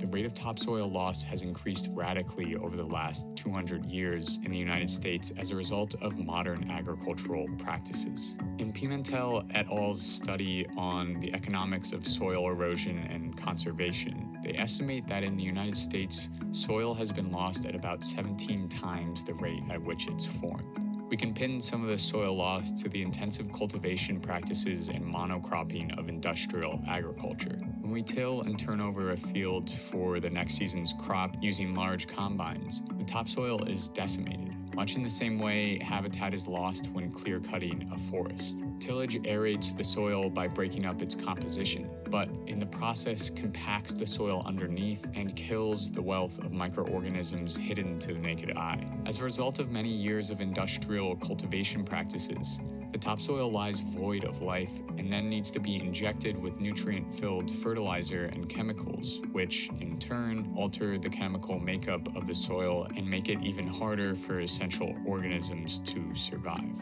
the rate of topsoil loss has increased radically over the last 200 years in the United States as a result of modern agricultural practices. In Pimentel et al.'s study on the economics of soil erosion and conservation, they estimate that in the United States, soil has been lost at about 17 times the rate at which it's formed. We can pin some of the soil loss to the intensive cultivation practices and monocropping of industrial agriculture. When we till and turn over a field for the next season's crop using large combines, the topsoil is decimated, much in the same way habitat is lost when clear-cutting a forest. Tillage aerates the soil by breaking up its composition, but in the process compacts the soil underneath and kills the wealth of microorganisms hidden to the naked eye. As a result of many years of industrial cultivation practices, the topsoil lies void of life and then needs to be injected with nutrient-filled fertilizer and chemicals, which, in turn, alter the chemical makeup of the soil and make it even harder for essential organisms to survive.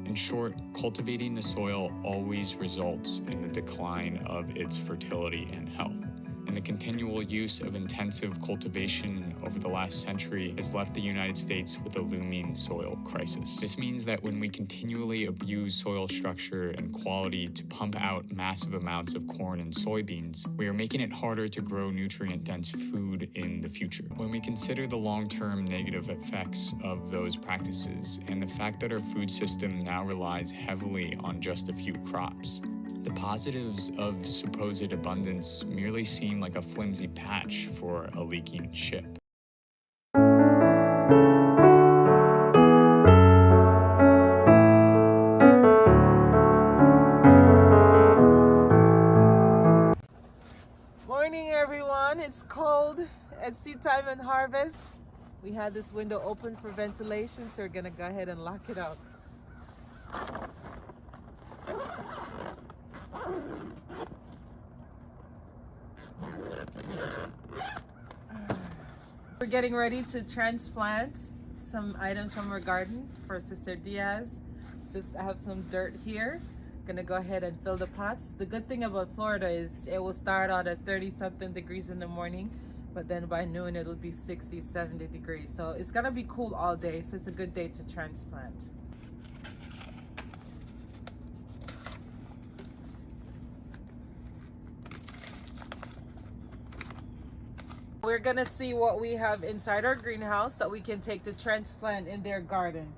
In short, cultivating the soil always results in the decline of its fertility and health. And the continual use of intensive cultivation over the last century has left the United States with a looming soil crisis. This means that when we continually abuse soil structure and quality to pump out massive amounts of corn and soybeans, we are making it harder to grow nutrient-dense food in the future. When we consider the long-term negative effects of those practices and the fact that our food system now relies heavily on just a few crops, the positives of supposed abundance merely seem like a flimsy patch for a leaking ship. Morning everyone, it's cold at seed time and harvest. We had this window open for ventilation, so we're gonna go ahead and lock it up. We're getting ready to transplant some items from our garden for Sister Diaz. I have some dirt here. Gonna go ahead and fill the pots. The good thing about Florida is it will start out at 30-something degrees in the morning, but then by noon it'll be 60, 70 degrees. So it's gonna be cool all day, so it's a good day to transplant. We're gonna see what we have inside our greenhouse that we can take to transplant in their garden.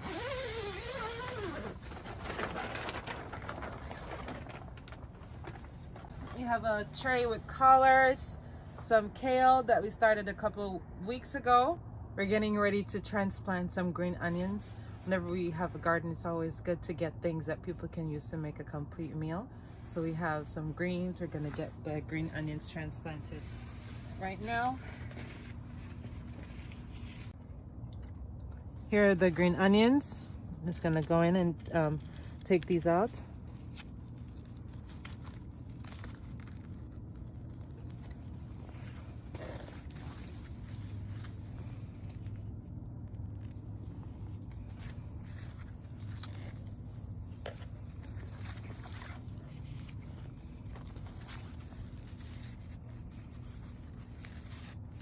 We have a tray with collards, some kale that we started a couple weeks ago. We're getting ready to transplant some green onions. Whenever we have a garden, it's always good to get things that people can use to make a complete meal. So we have some greens. We're gonna get the green onions transplanted right now. Here are the green onions. I'm just gonna go in and take these out.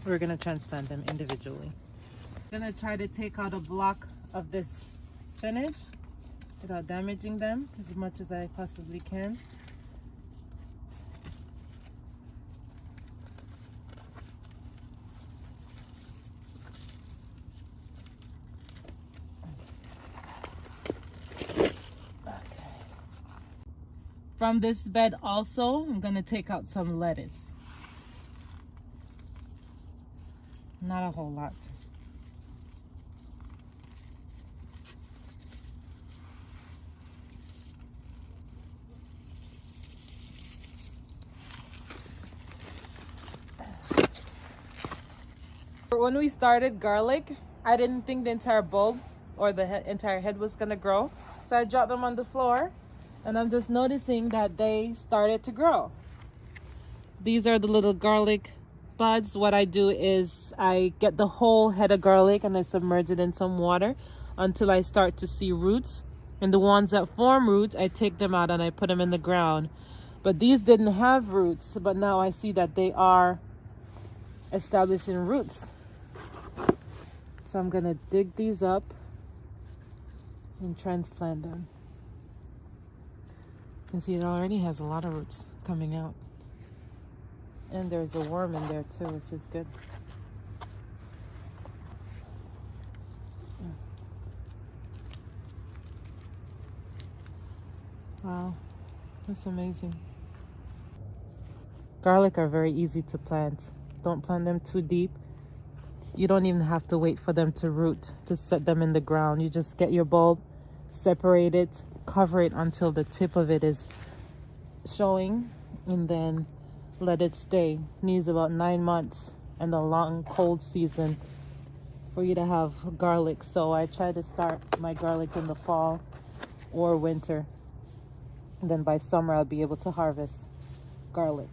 We're gonna transplant them individually. I'm gonna try to take out a block of this spinach without damaging them as much as I possibly can. From this bed also, I'm gonna take out some lettuce. Not a whole lot. When we started garlic, I didn't think the entire bulb or the entire head was gonna grow. So I dropped them on the floor and I'm just noticing that they started to grow. These are the little garlic buds. What I do is I get the whole head of garlic and I submerge it in some water until I start to see roots. And the ones that form roots, I take them out and I put them in the ground. But these didn't have roots, but now I see that they are establishing roots. So I'm gonna dig these up and transplant them. You can see it already has a lot of roots coming out. And there's a worm in there too, which is good. Wow, that's amazing. Garlic are very easy to plant. Don't plant them too deep. You don't even have to wait for them to root to set them in the ground. You just get your bulb, separate it, cover it until the tip of it is showing, and then let it stay. Needs about 9 months and a long cold season for you to have garlic. So I try to start my garlic in the fall or winter. And then by summer I'll be able to harvest garlic.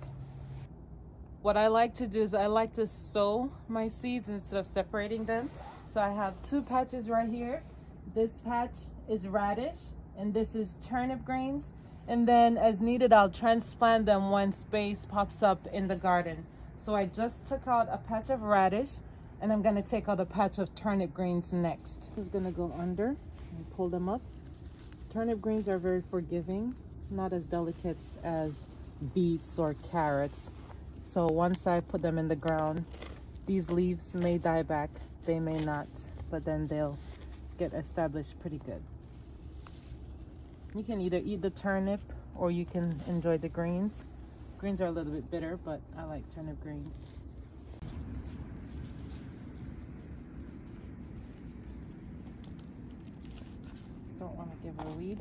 What I like to do is I like to sow my seeds instead of separating them. So I have 2 patches right here. This patch is radish and this is turnip greens. And then as needed, I'll transplant them when space pops up in the garden. So I just took out a patch of radish and I'm gonna take out a patch of turnip greens next. Just gonna go under and pull them up. Turnip greens are very forgiving, not as delicate as beets or carrots. So once I put them in the ground, these leaves may die back, they may not, but then they'll get established pretty good. You can either eat the turnip or you can enjoy the greens. Greens are a little bit bitter, but I like turnip greens. Don't want to give her a weed.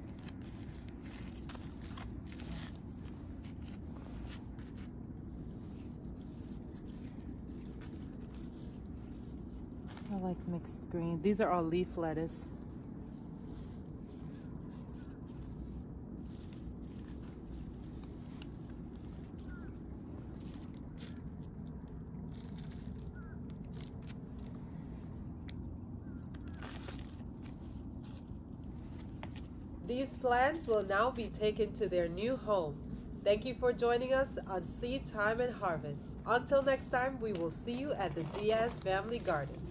I like mixed green. These are all leaf lettuce. These plants will now be taken to their new home. Thank you for joining us on Seed Time and Harvest. Until next time, we will see you at the Diaz Family Garden.